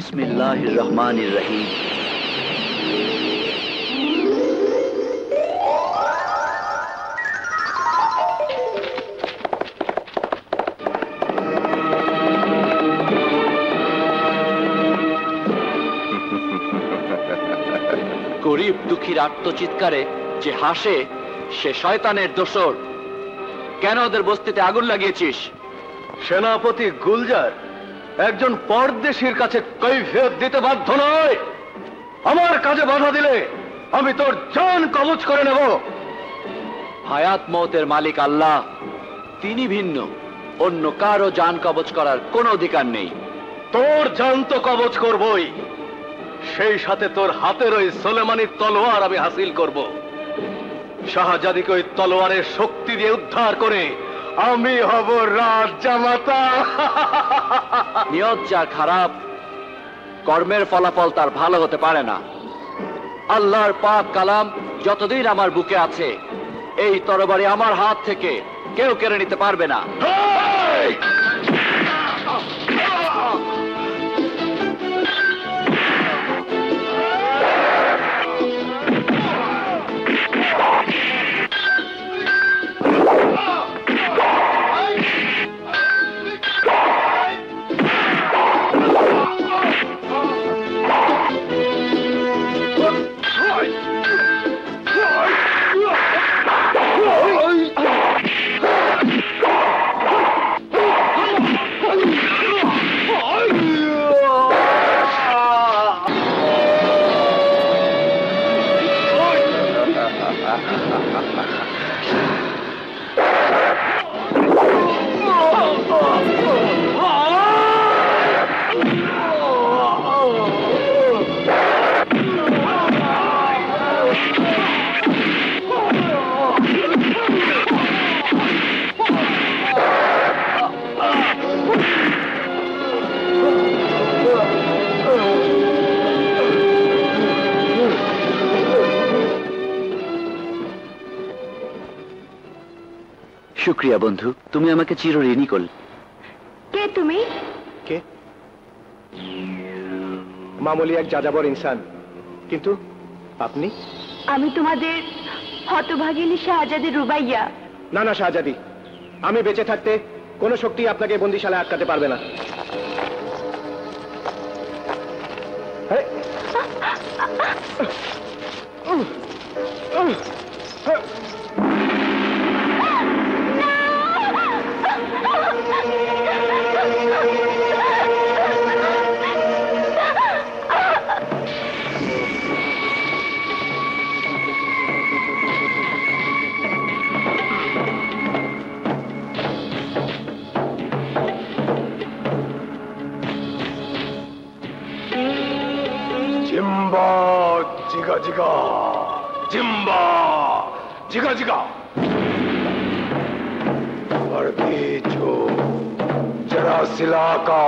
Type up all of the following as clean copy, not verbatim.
বিসমিল্লাহির রহমানির রহিম। গরিব দুঃখীর আর্তচিৎকারে যে হাসে সে শয়তানের দোসর। কেন ওদের বস্তিতে আগুন লাগিয়েছিস? সেনাপতি গুলজার একজন পরদেশীর কাছে কৈফিয়ত দিতে বাধ্য নয়। আমার কাজে বাধা দিলে আমি তোর জান কবজ করে নেব। হায়াত মওতের মালিক আল্লাহ, তিনি ভিন্ন, অন্য কারো জান কবজ করার কোনো অধিকার নেই। তোর জান তো কবজ করবই, সেই সাথে তোর হাতের ওই সোলেমানি তলোয়ার আমি হাসিল করব। শাহজাদিকে ওই তলোয়ারের শক্তি দিয়ে উদ্ধার করে আমি হব রাজ জামাতা। নিয়ত যার খারাপ, কর্মের ফলাফল তার ভালো হতে পারে না। আল্লাহর পাক কালাম যতদিন আমার বুকে আছে, এই তরবারি আমার হাত থেকে কেউ কেড়ে নিতে পারবে না। শুক্রিয়া বন্ধু, তুমি আমাকে চিরঋণী করলে। কে তুমি? কে? মামুলি এক যাযাবর ইনসান, কিন্তু আপনি? আমি তোমাদের হতভাগিনী শাহজাদি রুবাইয়া। না না শাহজাদি, আমি বেঁচে থাকতে কোনো শক্তি আপনাকে বন্দিশালায় আটকাতে পারবে না। জিম্বা জিগা জিগা, জিম্বা জিগা জিগা, वर्दी जो जरा सिला का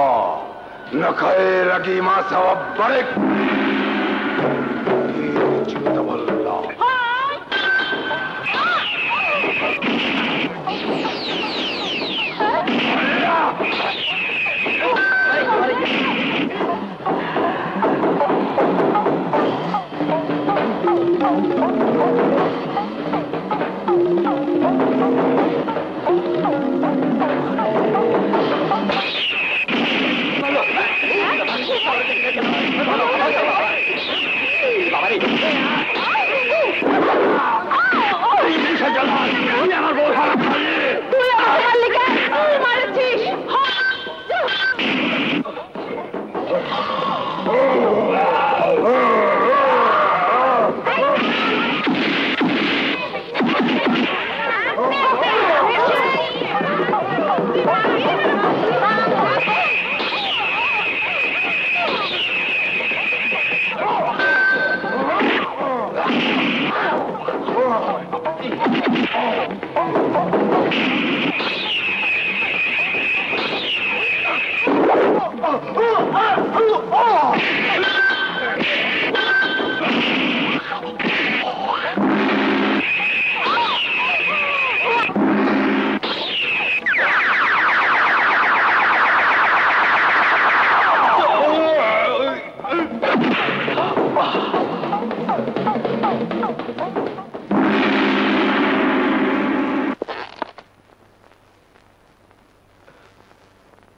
नखे लगी मा सवब बड़क चुतवल्ला। Hello.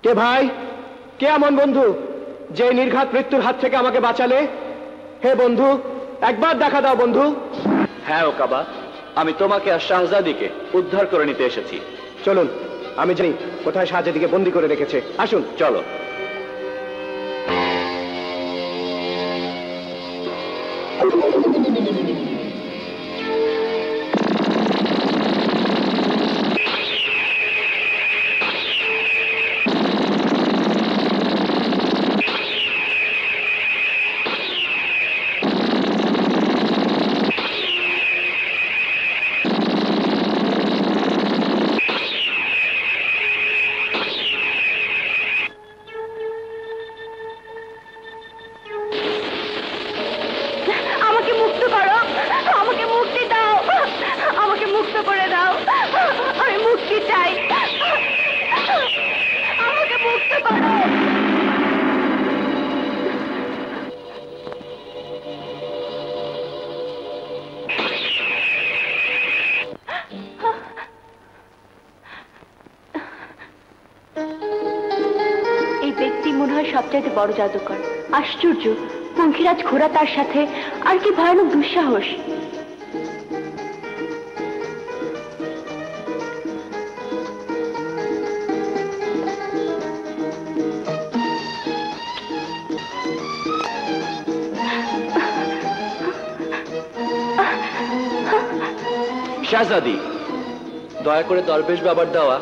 কে ভাই? কে এমন বন্ধু যে নির্ঘাত মৃত্যুর হাত থেকে আমাকে বাঁচালে? হে বন্ধু, একবার দেখা দাও বন্ধু। হ্যাঁ ওকাবা, আমি তোমাকে আর শাহজাদিকে উদ্ধার করে নিতে এসেছি। চলুন, আমি জানি কোথায় শাহজাদিকে বন্দি করে রেখেছে। আসুন। চলো। আমাকে মুক্ত করো, আমাকে মুক্তি দাও, আমাকে মুক্ত করে দাও। আমি মুক্তি চাই, আমাকে মুক্ত করো। এই ব্যক্তি মনে হয় সবচাইতে বড় জাদুকর। আশ্চর্য, পঙ্খিরাজ ঘোড়া তার সাথে, আর কি ভয়ানক দুঃসাহস। শাহজাদি, দয়া করে দরবেশ বাবার দেওয়া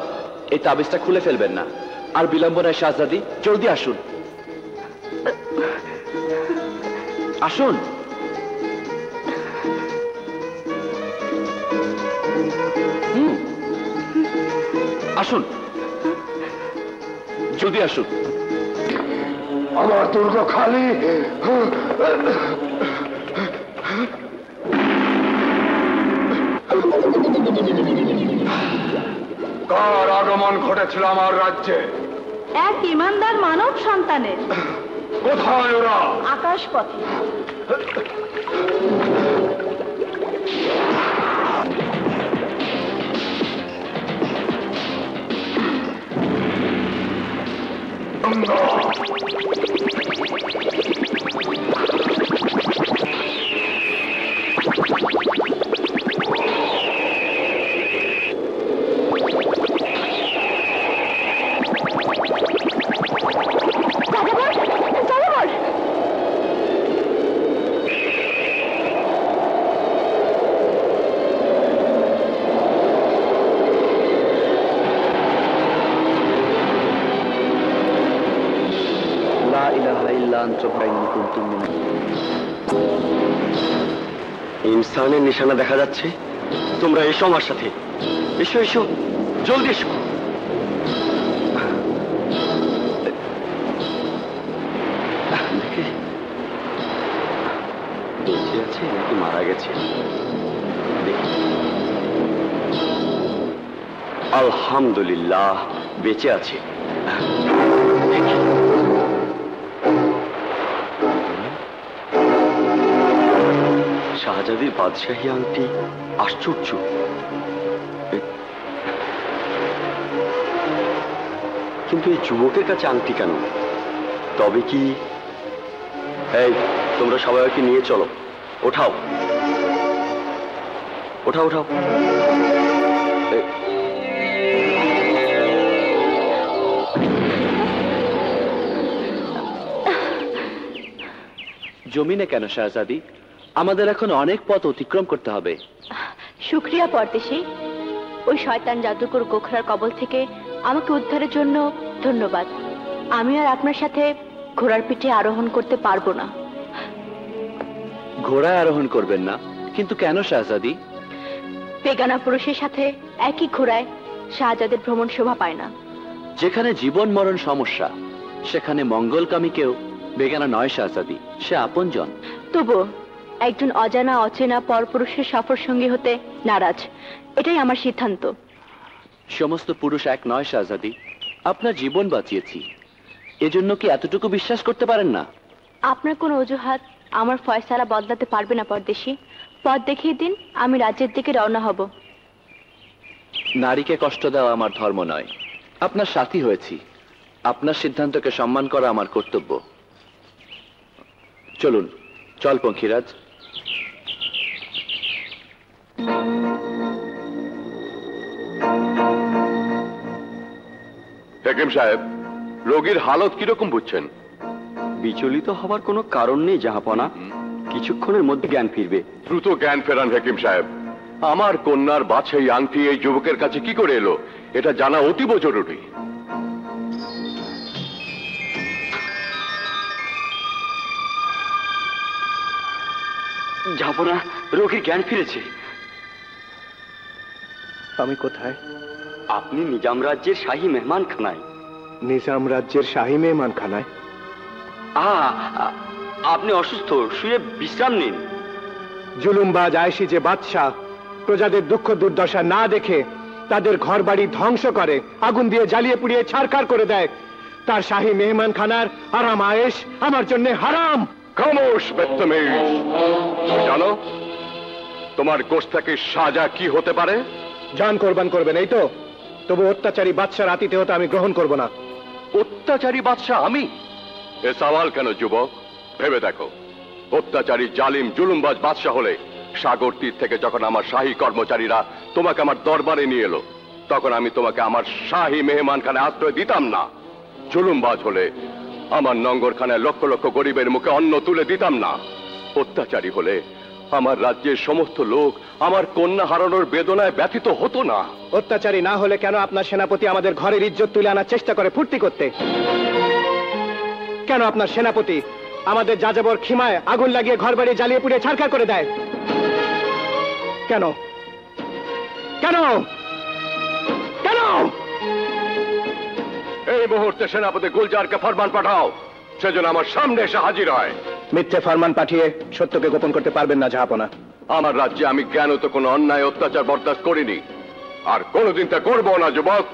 এই তাবিজটা খুলে ফেলবেন না। আর বিলম্ব নয় শাহজাদি, জলদি আসুন। আসুন। আসুন, জলদি আসুন। আমার দুর্গ খালি। কার আগমন ঘটেছিল আমার রাজ্যে? এক ইমানদার মানব সন্তানের। কোথায় ওরা? আকাশ পথে। ইনসানের নিশানা দেখা যাচ্ছে। তোমরা এসো আমার সাথে, এসো এসো, জলদি এসো। বেঁচে আছে নাকি মারা গেছে? আলহামদুলিল্লাহ, বেঁচে আছে। শাহজাদির বাদশাহী আংটি, আশ্চর্য। কিন্তু এই যুবকের কাছে আংটি কেন? তবে কি? এই, তোমরা সবাই ওকে নিয়ে চলো। ওঠাও, ওঠাও, ওঠাও। জমিনে কেন শাহজাদি? আমাদের এখন অনেক পথ অতিক্রম করতে হবে। শুক্রিয়া পরদেশী। ওই শয়তান জাদুকর গোখরার কবল থেকে আমাকে উদ্ধারের জন্য ধন্যবাদ। আমি আর আপনার সাথে ঘোড়ার পিঠে আরোহণ করতে পারবো না। ঘোড়ায় আরোহণ করবেন না? কিন্তু কেন শাহজাদি? বেগানা পুরুষের সাথে একই ঘোড়ায় শাহজাদের ভ্রমণ শোভা পায় না। যেখানে জীবন মরণ সমস্যা, সেখানে মঙ্গলকামী কেউ বেগানা নয় শাহজাদি, সে আপনজন। তবু একজন অজানা অচেনা পরপুরুষের সফর সঙ্গী হতে নারাজ, এটাই আমার সিদ্ধান্ত। সমস্ত পুরুষ এক নয় শাহজাদি, আপনার জীবন বাঁচিয়েছি, এজন্য কি এতটুকু বিশ্বাস করতে পারেন না? আপনার কোন অজুহাত আমার ফয়সালা বদলাতে পারবে না পরদেশী। পথ দেখিয়ে দিন, আমি রাজ্যের দিকে রওনা হব। নারীকে কষ্ট দেওয়া আমার ধর্ম নয়। আপনার সাথী হয়েছি, আপনার সিদ্ধান্তকে সম্মান করা আমার কর্তব্য। চলুন, চল পঙ্খিরাজ। হাকিম সাহেব, রোগীর হালত কিরকম বুঝছেন? বিচলিত হবার কোনো কারণ নেই জাহাপনা, কিছুক্ষণের মধ্যে জ্ঞান ফিরবে। দ্রুত জ্ঞান ফেরান হাকিম সাহেব। আমার কন্যার বাছাই আংটি এই যুবকের কাছে কি করে এলো, এটা জানা অতীব জরুরি। জাহাপনা, রোগীর জ্ঞান ফিরেছে। আমি কোথায়? আপনি নিজাম রাজ্যের শাহী মেহমানখানায়। নিজাম রাজ্যের শাহী মেহমানখানায়? আপনি অসুস্থ, শুয়ে বিশ্রাম নিন। জুলুমবাজ আয়েশি যে বাদশাহ প্রজাদের দুঃখ দুর্দশা না দেখে তাদের ঘর বাড়ি ধ্বংস করে, আগুন দিয়ে জ্বালিয়ে পুড়িয়ে ছারখার করে দেয়, তার শাহী মেহমানখানার আরাম আয়েশ আমার জন্য হারাম। খামোশ বদতমিজ! তুমি জানো তোমার গোশতাকে সাজা কি হতে পারে? জান কোরবান করবেন, এই তো? তবু অত্যাচারী বাদশার আতিথেয়তা আমি গ্রহণ করব না। অত্যাচারী বাদশাহ আমি? এ সওয়াল কেন যুবক? ভেবে দেখো, অত্যাচারী জালিম জুলুমবাজ বাদশাহ হলে সাগর তীর থেকে যখন আমার শাহী কর্মচারীরা তোমাকে আমার দরবারে নিয়ে এলো, তখন আমি তোমাকে আমার শাহী মেহমানখানায় আশ্রয় দিতাম না। জুলুমবাজ হলে আমার নঙ্গরখানায় লক্ষ লক্ষ গরিবের মুখে অন্ন তুলে দিতাম না। অত্যাচারী হলে আমার রাজ্যের সমস্ত লোক আমার কন্যা হারানোর বেদনায় ব্যথিত হতো না। অত্যাচারী না হলে কেন আপনার সেনাপতি আমাদের ঘরের ইজ্জত তুলে আনার চেষ্টা করে ফুর্তি করতে? কেন আপনার সেনাপতি আমাদের যাযাবর খিমায় আগুন লাগিয়ে ঘর বাড়ি জ্বালিয়ে পুড়িয়ে ছারখার করে দেয়? কেন কেন কেন? এই মুহূর্তে সেনাপতি গুলজারকে ফরমান পাঠাও, সেজন্য আমার সামনে এসে হাজির হয়। মিথ্যে ফরমান পাঠিয়ে সত্যকে গোপন করতে পারবেন না জাহাপনা। আমার রাজ্যে আমি জ্ঞানত কোনো অন্যায় অত্যাচার বরদাস্ত করিনি, আর কোনোদিন তা করবো না যুবক।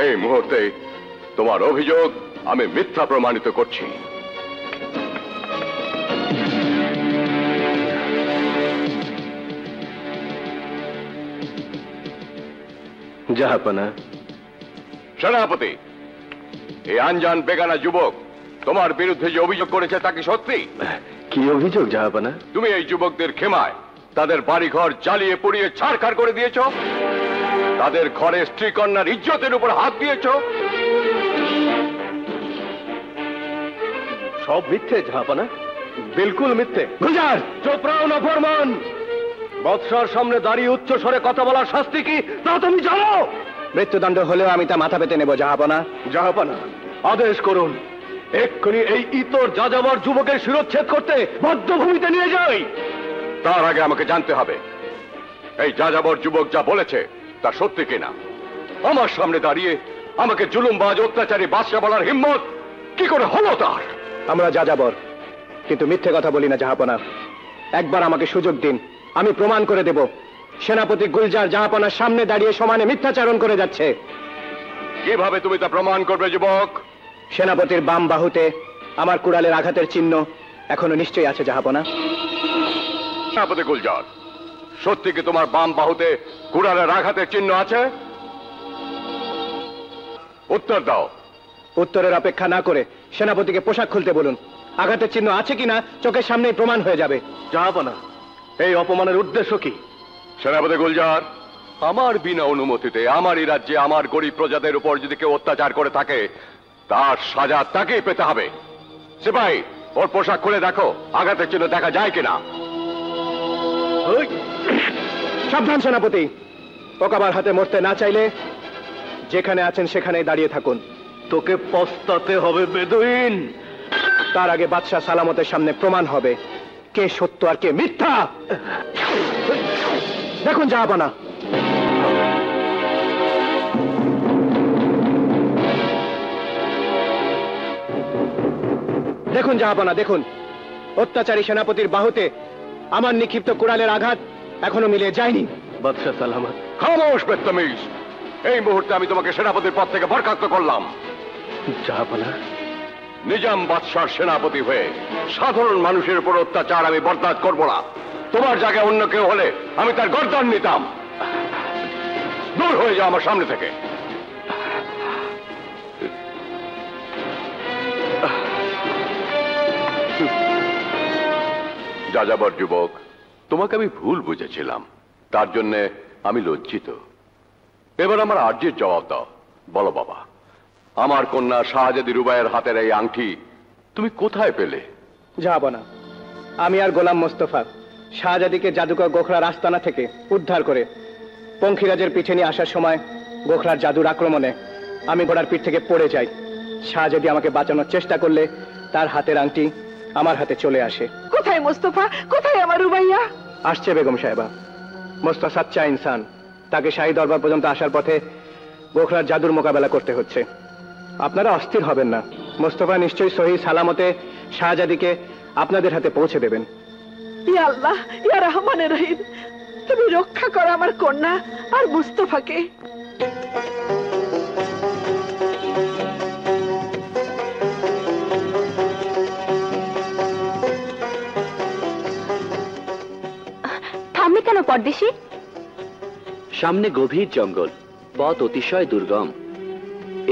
এই মুহূর্তে তোমার অভিযোগ আমি মিথ্যা প্রমাণিত করছি। জাহাপনা। সেনাপতি, এই আনজান বেগানা যুবক তোমার বিরুদ্ধে যে অভিযোগ করেছে তা কি সত্যি? কি অভিযোগ জাহাপনা? তুমি এই যুবকদের খেমায় তাদের বাড়িঘর জ্বালিয়ে পুড়িয়ে ছারখার করে দিয়েছো, তাদের ঘরে স্ত্রী কন্যার ইজ্জতের উপর হাত দিয়েছো। সব মিথ্যে জাহাপনা, বিলকুল মিথ্যে। গুলজার! চুপ রাও না ফরমান। বৎসর সামনে দাঁড়িয়ে উচ্চ স্বরে কথা বলার শাস্তি কি তা তুমি জানো? মৃত্যুদণ্ড হলেও আমি তা মাথা পেতে নেব জাহাপনা। জাহাপনা, আদেশ করুন, এক্ষুনি এই ইতর যাযাবর যুবকের শিরচ্ছেদ করতে বদ্ধভূমিতে নিয়ে যাই। তার আগে আমাকে জানতে হবে এই যাযাবর যুবক যা বলেছে তা সত্যি কিনা। আমার সামনে দাঁড়িয়ে আমাকে জুলুমবাজ অত্যাচারী বাদশা বলার হিম্মত কি করে হলো তার? আমরা যাযাবর, কিন্তু মিথ্যে কথা বলি না জাহাপনা। একবার আমাকে সুযোগ দিন, আমি প্রমাণ করে দেব সেনাপতি গুলজার জাহাপনার সামনে দাঁড়িয়ে সমানে মিথ্যাচারণ করে যাচ্ছে। কিভাবে তুমি তা প্রমাণ করবে যুবক? সেনাপতির বাম বাহুতে আমার কুড়ালের আঘাতের চিহ্ন এখনো নিশ্চয়ই আছে জাহাপনা। সেনাপতি গুলজার, সত্যি কি তোমার বাম বাহুতে কুড়ালের আঘাতের চিহ্ন আছে? উত্তর দাও। উত্তরের অপেক্ষা না করে সেনাপতিকে পোশাক খুলতে বলুন। আঘাতের চিহ্ন আছে কিনা চোখের সামনেই প্রমাণ হয়ে যাবে। জাহাপনা, এই অপমানের উদ্দেশ্য কি? সেনাপতি গুলজার, আমার বিনা অনুমতিতে আমারই রাজ্যে আমার গরিব প্রজাদের উপর যদি কেউ অত্যাচার করে থাকে তার সাজা তাকেই পেতে হবে। সিপাহী, ওর পোশাক খুলে দেখো আঘাতের চিহ্ন দেখা যায় কিনা। সাবধান সেনাপতি, পোকাবার হাতে মরতে না চাইলে যেখানে আছেন সেখানেই দাঁড়িয়ে থাকুন। তোকে পস্তাতে হবে বেদুইন। তার আগে বাদশাহ সালামতের সামনে প্রমাণ হবে কে সত্য আর কে মিথ্যা। দেখুন জাহাপনা, দেখুন জাহাপনা, দেখুন অত্যাচারী সেনাপতির বাহুতে আমার নিক্ষিপ্ত কুড়ালের আঘাত এখনো মিলে যায়নি। বাদশা সালামত। খামোশ বদতমিজ! এই মুহূর্তে আমি তোমাকে সেনাপতির পদ থেকে বরখাস্ত করলাম। জাহাপনা, নিজাম বাদশার সেনাপতি হয়ে সাধারণ মানুষের উপর অত্যাচার আমি বরদাস্ত করব না। তোমার জায়গায় অন্য কেউ হলে আমি তার গর্দান নিতাম। দূর হয়ে যাও আমার সামনে থেকে। যাযাবর যুবক, তোমাকে আমি ভুল বুঝেছিলাম, তার জন্য আমি লজ্জিত। এবার আমার আর্যের জবাব দাও। বলো বাবা, আমার কন্যা শাহজাদি রুবাইয়ের হাতের এই আংটি তুমি কোথায় পেলে? যাব না, আমি আর গোলাম মোস্তফা শাহজাদিকে জাদুকর গোখরার আস্তানা থেকে উদ্ধার করে পঙ্খিরাজের পিঠে নিয়ে আসার সময় গোখরার জাদুর আক্রমণে আমি ঘোড়ার পিঠ থেকে পড়ে যাই। শাহজাদি আমাকে বাঁচানোর চেষ্টা করলে তার হাতের আংটি আমার হাতে চলে আসে। কোথায় মোস্তফা, কোথায় আমার রুবাইয়া? আসছে বেগম সাহেবা। মোস্তফা সাচ্চা ইনসান, তাকে শাহী দরবার পর্যন্ত আসার পথে গোখরার জাদুর মোকাবেলা করতে হচ্ছে। আপনারা অস্থির হবেন না, মোস্তফা নিশ্চয়ই সহি সালামতে শাহজাদিকে আপনাদের হাতে পৌঁছে দেবেন। ইয়া আল্লাহ, ইয়া রহমানের রহিম, তুমি রক্ষা করো আমার কন্যা আর মুস্তফাকে। থামলে কেন পরদেশি? সামনে গভীর জঙ্গল, পথ অতিশয় দুর্গম।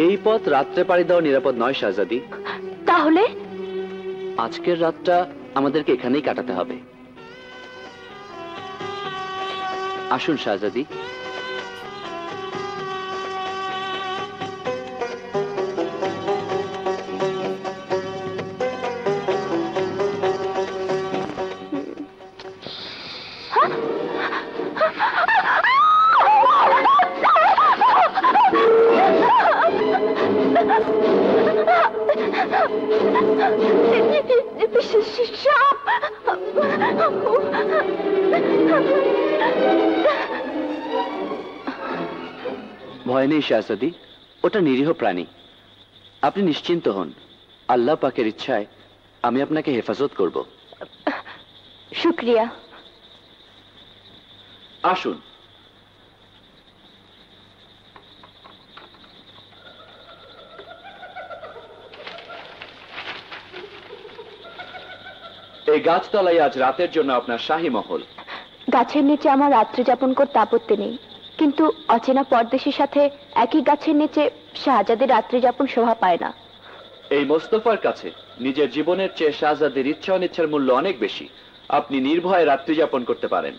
এই পথ রাত্রে পাড়ি দেওয়া নিরাপদ নয় শাহজাদি। তাহলে আজকের রাতটা আমাদেরকে এখানেই কাটাতে হবে। আসুন শাহজাদি। ভয় নেই শাহজাদি, ওটা নিরীহ প্রাণী। আপনি নিশ্চিন্ত হন, আল্লাহ পাকের ইচ্ছায় আমি আপনাকে হেফাজত করব। শুক্রিয়া। আসুন। এই গাছতলায় আজ রাতের জন্য আপনার শাহী মহল। গাছের নিচে আমার রাত্রি যাপন করতে আপত্তি নেই, কিন্তু অচেনা পরদেশীর সাথে একই গাছের নিচে শাহজাদির রাত্রি যাপন শোভা পায় না। এই মোস্তফার কাছে নিজের জীবনের চেয়ে শাহজাদির ইচ্ছা অনিচ্ছার মূল্য অনেক বেশি। আপনি নির্ভয়ে রাত্রি যাপন করতে পারেন।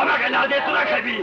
আমাকে না দিয়ে তোরা খাবি।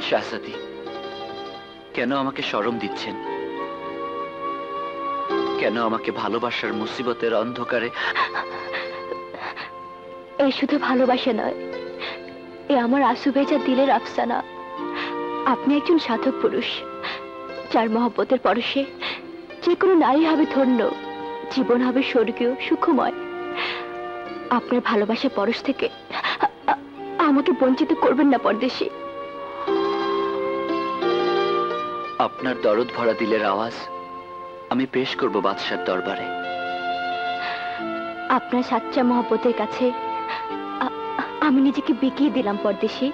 শাহজাদি, কেন আমাকে শরম দিচ্ছেন? কেন আমাকে ভালোবাসার মুসিবতের অন্ধকারে? এই শুধু ভালোবাসা নয়, এ আমার আসু ভেজা দিলের আফসানা। আপনি একজন সাধক পুরুষ, যার মহব্বতের পরশে যে কোনো নারী হবে ধন্য, জীবন হবে স্বর্গীয় সুখময়। আপনার ভালোবাসার পরশ থেকে আমাকে বঞ্চিত করবেন না পরদেশী। আপনার দরদ ভরা দিলের আওয়াজ আমি পেশ করব বাদশার দরবারে। আপনার সাচ্চা মহব্বতের কাছে আমি নিজেকে বিকিয়ে দিলাম পরদেশী।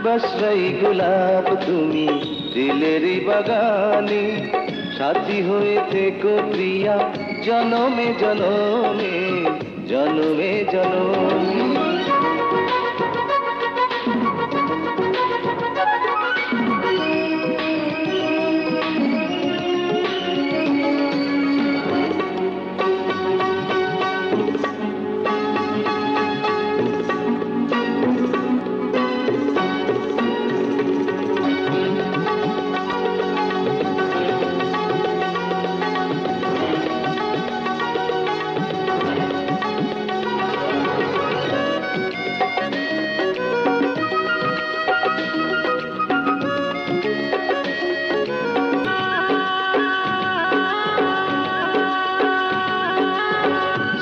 বসরাই গোলাপ তুমি দিলেরই বাগানে, সাথী হয়ে থেকো প্রিয়া জনমে জনমে জনমে জনমে।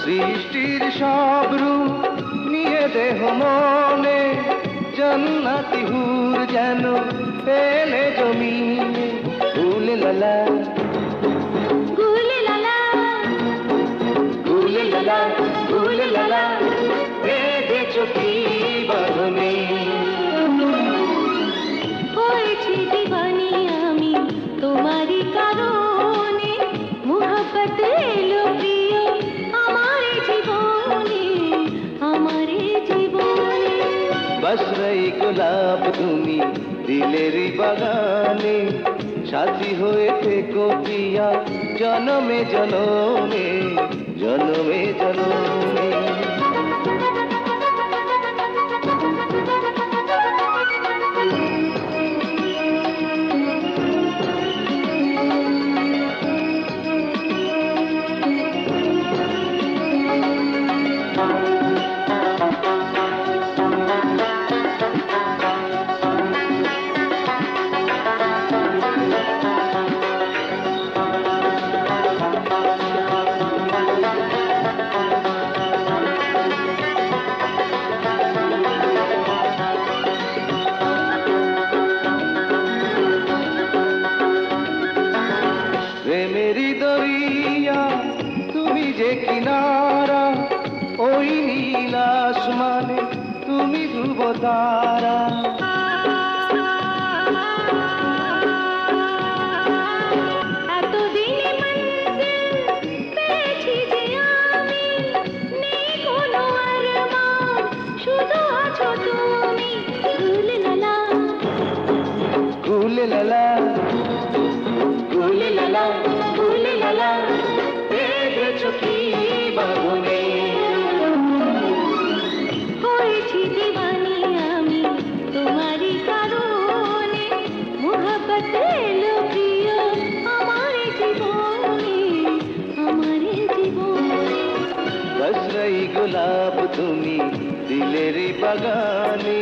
সৃষ্টির সব রূপ নিয়ে দেহ মনে, জন্নাতি হুর যেন পেলে জমিনে। গুলে লালা গুলে লালা গুলে লালা গুলে লালা, বেঁধেছো কি বাঁধনে। হয়েছি দিবানি আমি তোমারই কারণে, মোহব্বত এলো প্রিয় আমার জীবনে আমার জীবনে। বসরাই গোলাপ তুমি দিলেরই বাগানে, সাথী হয়ে থেকো প্রিয়া জনমে জনমে জনমে জনমে। প্রেমেরই দরিয়া তুমি যে কিনারা, ওই নীল আসমানে তুমি ধ্রুব তারা। এতদিনে মঞ্জিল পেয়েছি যে আমি, নেই কোনো আরমান, শুধু আছো তুমি। গুলে লালা গুলে লালা গুলে লালা গুলে লালা, বেঁধেছো কি বাঁধনে। হয়েছি দিবানি আমি তোমারই কারণে, মোহব্বত এলো প্রিয় আমার জীবনে বাগানে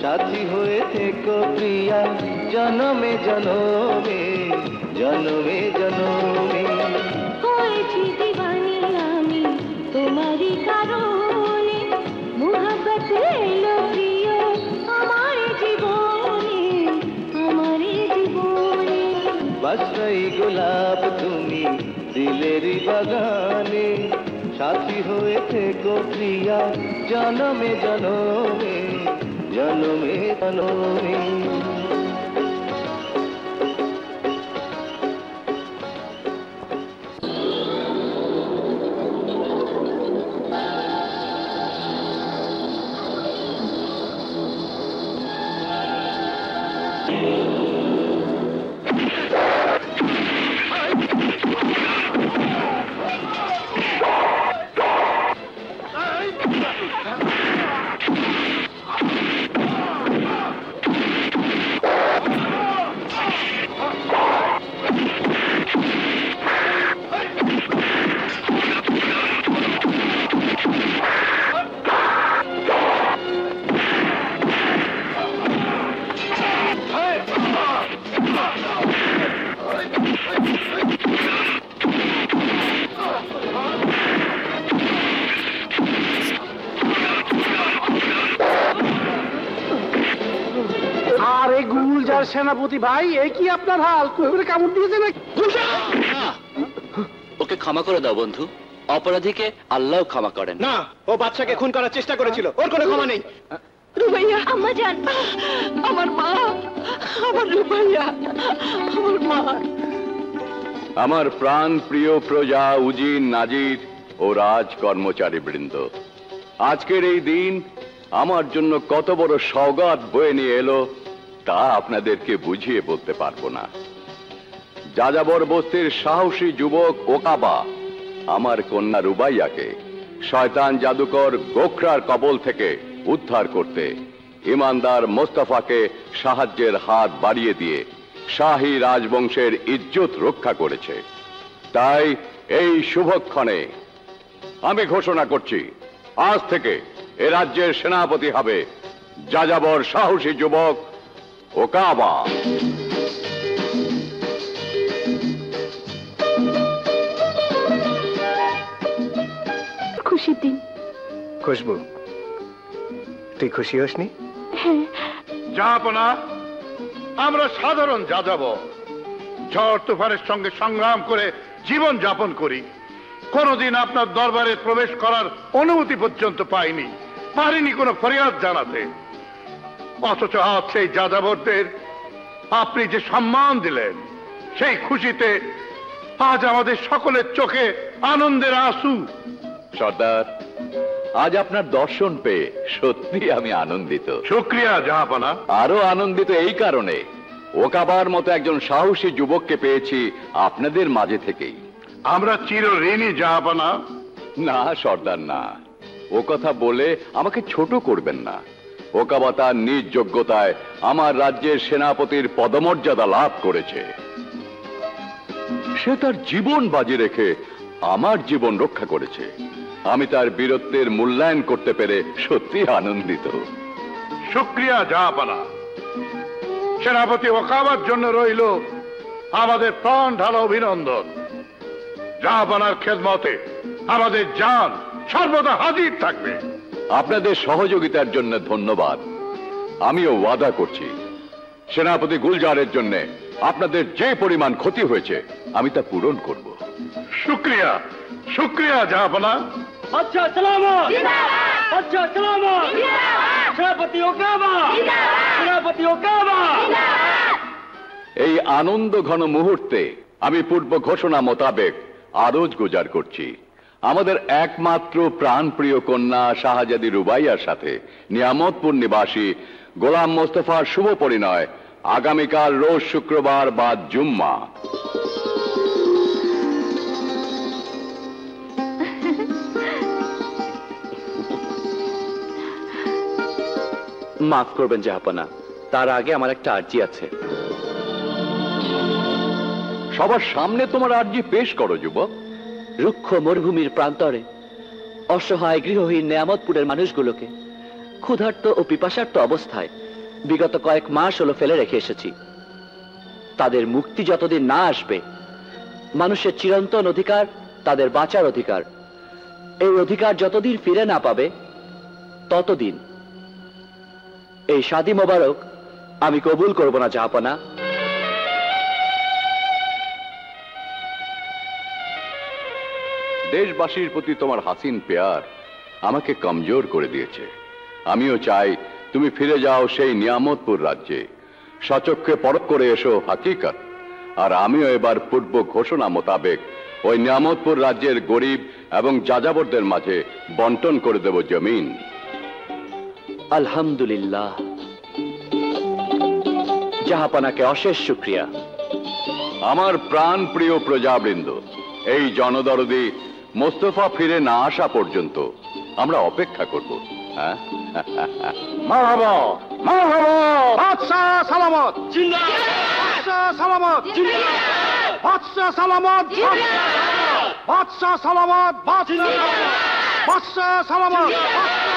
সাথী হয়ে থেকো প্রিয়া জনমে জনমে জনমে জনমে হয়েছি দিওয়ানি আমি তোমারই কারণে মোহাব্বত এলো প্রিয় আমার জীবনে বাসাই গোলাপ তুমি দিলেরই বাগানে সাথী হয়ে থেকো প্রিয়া জনমে জনমে জনমে জনমে সেনাপতি ভাই, এ কি আপনার হাল? কুকুরে কামড় দিয়েছে না? ওকে ক্ষমা করে দাও বন্ধু, অপরাধীকে আল্লাহ ক্ষমা করেন না। ও বাচ্চাকে খুন করার চেষ্টা করেছিল, ওর কোনো ক্ষমা নেই। রুবাইয়া, আম্মা জান, আমার মা, আমার রুবাইয়া, আমার মা। আমার প্রাণ প্রিয় প্রজা উজির নাজির ও রাজ কর্মচারী বৃন্দ, আজকের এই দিন আমার জন্য কত বড় সওগাত বয়ে নিয়ে এলো তা আপনাদেরকে বুঝিয়ে বলতে পারবো না। যাযাবর বস্তির সাহসী যুবক ওকাবা আমার কন্যা রুবাইয়াকে শয়তান জাদুকর গোখরার কবল থেকে উদ্ধার করতে ইমানদার মোস্তফাকে সাহায্যের হাত বাড়িয়ে দিয়ে শাহী রাজবংশের ইজ্জত রক্ষা করেছে। তাই এই শুভক্ষণে আমি ঘোষণা করছি, আজ থেকে এ রাজ্যের সেনাপতি হবে যাযাবর সাহসী যুবক ওকাবা। খুশির দিন। খুশবু, তুই খুশি হসনি? হ্যাঁ। জাহাপনা, আমরা সাধারণ যাযাবর, ঝড় তুফানের সঙ্গে সংগ্রাম করে জীবন যাপন করি। কোনদিন আপনার দরবারে প্রবেশ করার অনুমতি পর্যন্ত পাইনি, পারিনি কোনো ফরিয়াদ জানাতে। অথচ আজ সেই যাযাবরদের আপনি যে সম্মান দিলেন, সেই খুশিতে আজ আমাদের সকলের চোখে আনন্দের আঁসু। সর্দার, আজ আপনার দর্শন পেয়ে সত্যি আমি আনন্দিত। শুকরিয়া জাহাপনা। আরো আনন্দিত এই কারণে, ওকাবার মতো একজন সাহসী যুবককে পেয়েছি আপনাদের মাঝে থেকেই। আমরা চির ঋণী জাহাপনা। না সর্দার, না, ও কথা বলে আমাকে ছোট করবেন না। ওকাবা তার নিজ যোগ্যতায় আমার রাজ্যের সেনাপতির পদমর্যাদা লাভ করেছে। সে তার জীবন বাজি রেখে আমার জীবন রক্ষা করেছে। আমি তার বীরত্বের মূল্যায়ন করতে পেরে সত্যি আনন্দিত। শুকরিয়া জাহাপনা। সেনাপতি ওকাবার জন্য রইল আমাদের প্রাণ ঢালা অভিনন্দন। জাহাপনার খেদমতে আমাদের জান সর্বদা হাজির থাকবে। আপনাদের সহযোগিতার জন্য ধন্যবাদ। আমিও ওয়াদা করছি, সেনাপতি গুলজারের জন্য আপনাদের যে পরিমাণ ক্ষতি হয়েছে আমি তা পূরণ করব। শুকরিয়া, শুকরিয়া জাহাপনা। আচ্ছা সালামত, আচ্ছা সালামত। সেনাপতি ওকাবা, সেনাপতি ওকাবা। এই আনন্দ ঘন মুহূর্তে আমি পূর্ব ঘোষণা মোতাবেক আরজ গুজার করছি আমাদের একমাত্র প্রাণপ্রিয় কন্যা শাহজাদি রুবাইয়ার সাথে নিয়ামতপুর নিবাসী গোলাম মোস্তফার শুভ পরিণয় আগামীকাল রোজ শুক্রবার বাদ জুম্মা। মাফ করবেন জাহাপনা, তার আগে আমার একটা আর্জি আছে। সবার সামনে তোমার আর্জি পেশ করো যুবক। রুক্ষ মরুভূমির প্রান্তরে অসহায় গৃহহীন নেয়ামতপুরের মানুষগুলোকে ক্ষুধার্ত ও পিপাসার্ত অবস্থায় বিগত কয়েক মাস হলো ফেলে রেখে এসেছি। তাদের মুক্তি যতদিন না আসবে, মানুষের চিরন্তন অধিকার, তাদের বাঁচার অধিকার, এই অধিকার যতদিন ফিরে না পাবে ততদিন এই শাদী মোবারক আমি কবুল করব না জাহাপনা। দেশবাসীর প্রতি তোমার হাসিন পেয়ার আমাকে কমজোর করে দিয়েছে। আমিও চাই তুমি ফিরে যাও সেই নিয়ামতপুর রাজ্যে, সচক্ষে পরখ করে এসো হাকিকত। আর আমিও এবার পূর্ব ঘোষণা মোতাবেক ওই নিয়ামতপুর রাজ্যের গরিব এবং যাযাবরদের মাঝে বন্টন করে দেব জমিন। আলহামদুলিল্লাহ, জাহাপনাকে অশেষ শুকরিয়া। আমার প্রাণ প্রিয় প্রজাবৃন্দ, এই জনদরদি মোস্তফা ফিরে না আসা পর্যন্ত আমরা অপেক্ষা করব। হ্যাঁ, মারহাবা মারহাবা, বাদশাহ সালামত বাদশাহ সালামত বাদশাহ সালামত বাদশাহ সালামত বাদশাহ সালামত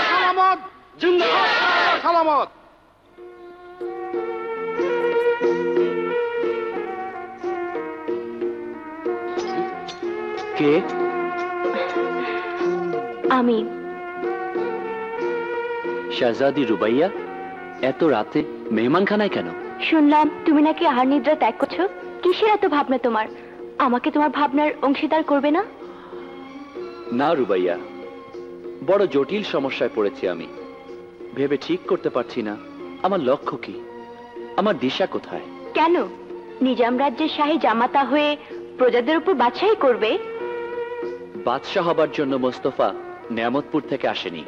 বাদশাহ সালামত সালামত। কে? আমি শাহজাদি রুবাইয়া, এত রাতে মেহমানখানায় কেন? শুনলাম তুমি নাকি আহার নিদ্রা ত্যাগ করছো। কিসের এত ভাবনা তোমার? আমাকে তোমার ভাবনার অংশীদার করবে না? না রুবাইয়া, বড় জটিল সমস্যায় পড়েছি আমি। ভেবে ঠিক করতে পারছি না আমার লক্ষ্য কি, আমার দিশা কোথায়। কেন নিজাম রাজ্যের শাহী জামাতা হয়ে প্রজাদের উপর বাছাই করবে? বাদশাহ হবার জন্য মোস্তফা নিয়ামতপুর থেকে আসেনি।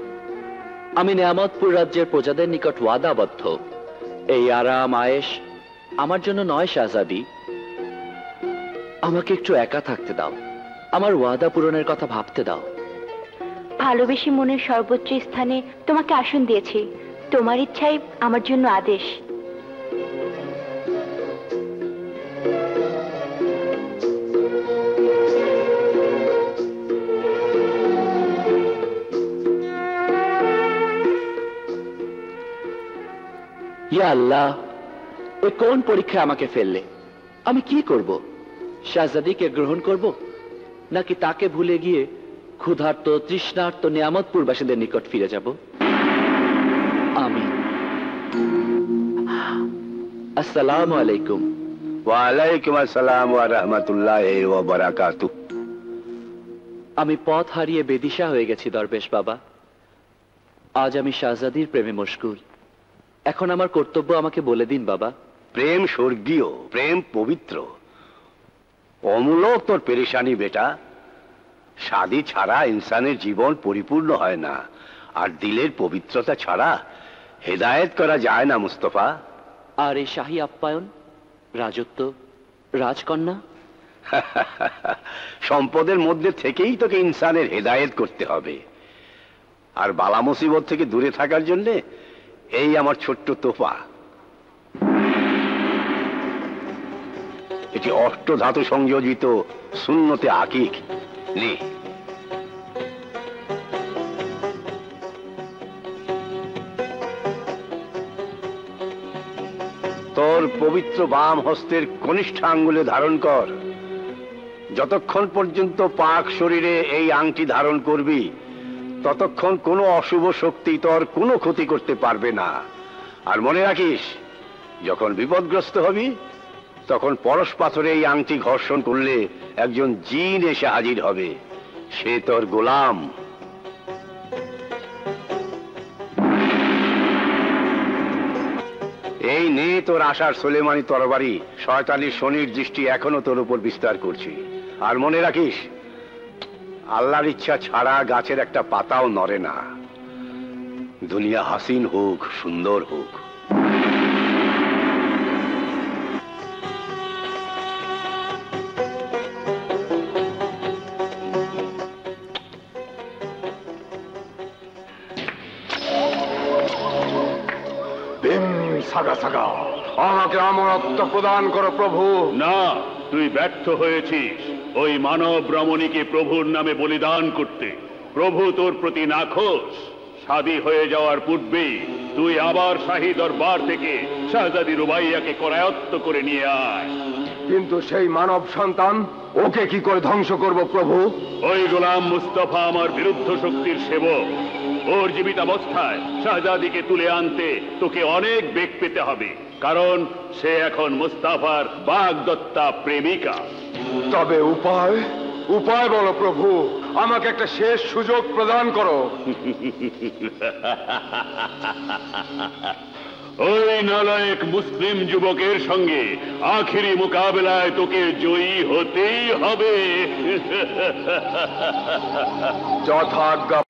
আমি নিয়ামতপুর রাজ্যের প্রজাদের নিকট ওয়াদাবদ্ধ। এই আরাম আয়েশ আমার জন্য নয় শাহজাদি। আমাকে একটু একা থাকতে দাও, আমার ওয়াদা পূরণের কথা ভাবতে দাও। ভালোবেসে মনের সর্বোচ্চ স্থানে তোমাকে আসন দিয়েছি, তোমার ইচ্ছাই আমার জন্য আদেশ। ইয়া আল্লাহ, এ কোন পরীক্ষা আমাকে ফেললে? আমি কি করব? শাহজাদিকে গ্রহণ করব, নাকি তাকে ভুলে গিয়ে ক্ষুধার্ত তৃষ্ণার্ত নিয়ামতপুরবাসীদের নিকট ফিরে যাব? আমিন। আসসালামু আলাইকুম। ওয়ালাইকুম আসসালাম ওয়া রাহমাতুল্লাহি ওয়া বারাকাতুহু। আমি পথ হারিয়ে বেদিশা হয়ে গেছি দরবেশ বাবা। আজ আমি শাহজাদির প্রেমে মশগুল। এখন আমার কর্তব্য আমাকে বলে দিন বাবা। প্রেম স্বর্গীয়, প্রেম পবিত্র, অমূলক তোর পেরেশানি বেটা। শাদী ছাড়া ইনসানের জীবন পরিপূর্ণ হয় না, আর দিলের পবিত্রতা ছাড়া হেদায়েত করা যায় না মুস্তফা। আর এই শাহী আপ্যায়ন, রাজত্ব, রাজকন্যা, সম্পদের মধ্যে থেকেই তোকে ইনসানের হেদায়েত করতে হবে। আর বালা মুসিবত থেকে দূরে থাকার জন্যে এই আমার ছোট্ট তোফা। এটি অষ্টধাতু সংযোজিত সুন্নতে আকিক। নে, তোর পবিত্র বাম হস্তের কনিষ্ঠ আঙ্গুলে ধারণ কর। যতক্ষণ পর্যন্ত পাক শরীরে এই আংটি ধারণ করবি, ততক্ষণ কোনো অশুভ শক্তি তোর কোনো ক্ষতি করতে পারবে না। আর মনে রাখিস, যখন বিপদগ্রস্ত হবি, তখন পরশ পাথরে এই আংটি ঘর্ষণ করলে একজন জিন এসে হাজির হবে, সে তোর গোলাম। এই নে তোর আশার সোলেমানি তরবারি। শয়তানি শনির দৃষ্টি এখনো তোর উপর বিস্তার করছি। আর মনে রাখিস, আল্লাহর ইচ্ছা ছাড়া গাছের একটা পাতাও নড়ে না। দুনিয়া হাসিন হোক, সুন্দর হোক। সাগা সাগা, আমাকে অমরত্ব প্রদান করো প্রভু। না, তুই ব্যর্থ হয়েছিস ওই মানব রমণীকে প্রভুর নামে বলিদান করতে। প্রভু তোর প্রতি নাখোশ। শাদী হয়ে যাওয়ার পূর্বে তুই আবার শাহী দরবার থেকে শাহজাদি রুবাইয়াকে করায়ত্ত করে নিয়ে আয়। কিন্তু সেই মানব সন্তান, ওকে কি করে ধ্বংস করব প্রভু? ওই গোলাম মুস্তফা আমার বিরুদ্ধ শক্তির সেবক। ওর জীবিতাবস্থায় শাহজাদিকে তুলে আনতে তোকে অনেক বেগ পেতে হবে, কারণ সে এখন মুস্তাফার বাগদত্তা প্রেমিকা। তবে উপায় উপায় বলো প্রভু, আমাকে একটা শেষ সুযোগ প্রদান করো। ওই নালায়েক মুসলিম যুবকের সঙ্গে আখিরি মোকাবেলায় তোকে জয়ী হতেই হবে। যথাজ্ঞা।